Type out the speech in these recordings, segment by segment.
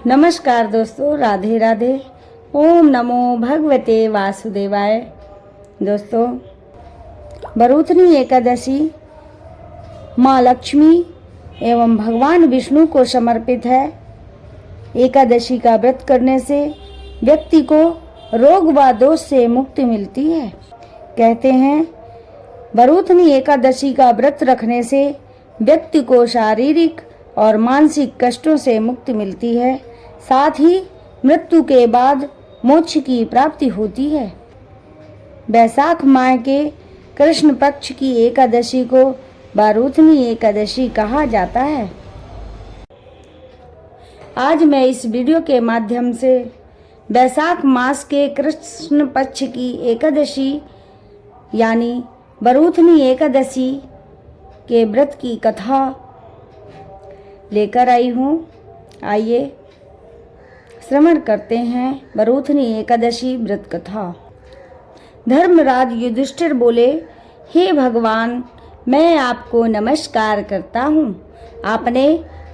नमस्कार दोस्तों, राधे राधे। ओम नमो भगवते वासुदेवाय। दोस्तों, बरूथनी एकादशी माँ लक्ष्मी एवं भगवान विष्णु को समर्पित है। एकादशी का व्रत करने से व्यक्ति को रोग व दोष से मुक्ति मिलती है। कहते हैं, बरूथनी एकादशी का व्रत रखने से व्यक्ति को शारीरिक और मानसिक कष्टों से मुक्ति मिलती है, साथ ही मृत्यु के बाद मोक्ष की प्राप्ति होती है। वैशाख माह के कृष्ण पक्ष की एकादशी को बरूथनी एकादशी कहा जाता है। आज मैं इस वीडियो के माध्यम से वैशाख मास के कृष्ण पक्ष की एकादशी यानी बरूथनी एकादशी के व्रत की कथा लेकर आई हूँ। आइए श्रवण करते हैं बरूथनी एकादशी व्रत कथा। धर्मराज युधिष्ठिर बोले, हे भगवान, मैं आपको नमस्कार करता हूँ। आपने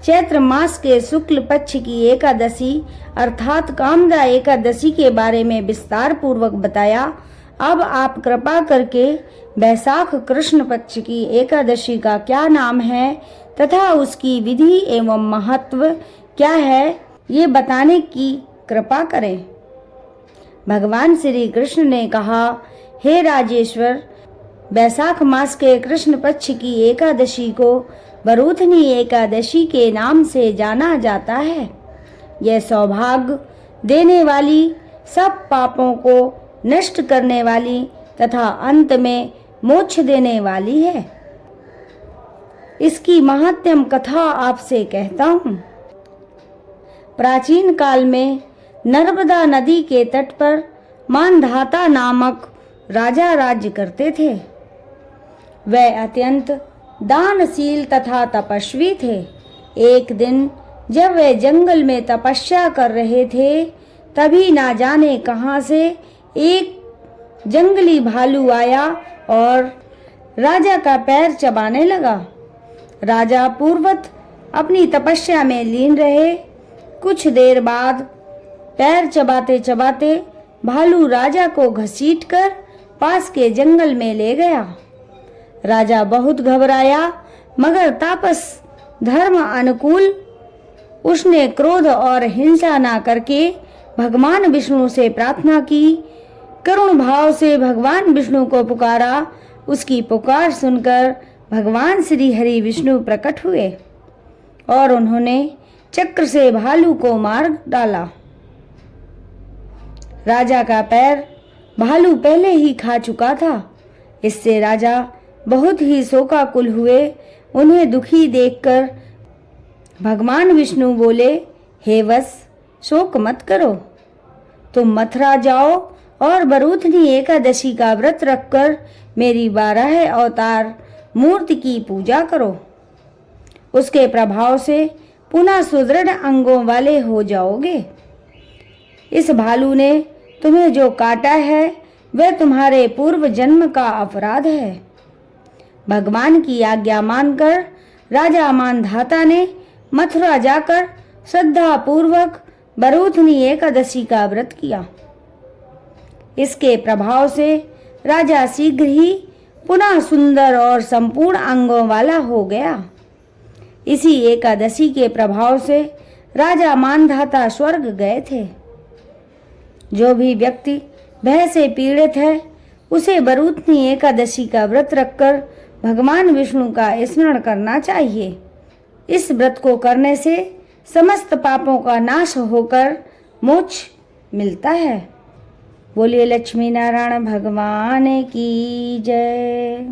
चैत्र मास के शुक्ल पक्ष की एकादशी अर्थात कामदा एकादशी के बारे में विस्तार पूर्वक बताया। अब आप कृपा करके वैशाख कृष्ण पक्ष की एकादशी का क्या नाम है तथा उसकी विधि एवं महत्व क्या है, ये बताने की कृपा करें। भगवान श्री कृष्ण ने कहा, हे राजेश्वर, वैशाख मास के कृष्ण पक्ष की एकादशी को बरूथनी एकादशी के नाम से जाना जाता है। यह सौभाग्य देने वाली, सब पापों को नष्ट करने वाली तथा अंत में मोक्ष देने वाली है। इसकी महात्म्य कथा आपसे कहता हूँ। प्राचीन काल में नर्मदा नदी के तट पर मानधाता नामक राजा राज्य करते थे। वह अत्यंत दानशील तथा तपस्वी थे। एक दिन जब वे जंगल में तपस्या कर रहे थे, तभी ना जाने कहां से एक जंगली भालू आया और राजा का पैर चबाने लगा। राजा पूर्ववत अपनी तपस्या में लीन रहे। कुछ देर बाद पैर चबाते चबाते भालू राजा को घसीटकर पास के जंगल में ले गया। राजा बहुत घबराया, मगर तापस धर्म अनुकूल उसने क्रोध और हिंसा न करके भगवान विष्णु से प्रार्थना की। करुण भाव से भगवान विष्णु को पुकारा। उसकी पुकार सुनकर भगवान श्री हरि विष्णु प्रकट हुए और उन्होंने चक्र से भालू को मार डाला। राजा का पैर भालू पहले ही खा चुका था। इससे राजा बहुत ही शोकाकुल हुए। उन्हें दुखी देखकर भगवान विष्णु बोले, हे वत्स, शोक मत करो। तुम मथुरा जाओ और बरूथनी एकादशी का व्रत रखकर मेरी 12 अवतार मूर्ति की पूजा करो। उसके प्रभाव से पुनः सुदृढ़ अंगों वाले हो जाओगे। इस भालू ने तुम्हें जो काटा है वह तुम्हारे पूर्व जन्म का अपराध है। भगवान की आज्ञा मानकर राजा मानधाता ने मथुरा जाकर श्रद्धा पूर्वक बरूथनी एकादशी का व्रत किया। इसके प्रभाव से राजा शीघ्र ही पुनः सुंदर और संपूर्ण अंगों वाला हो गया। इसी एकादशी के प्रभाव से राजा मानधाता स्वर्ग गए थे। जो भी व्यक्ति भय से पीड़ित है, उसे बरूथनी एकादशी का व्रत रखकर भगवान विष्णु का स्मरण करना चाहिए। इस व्रत को करने से समस्त पापों का नाश होकर मोक्ष मिलता है। बोलिए लक्ष्मी नारायण भगवान की जय।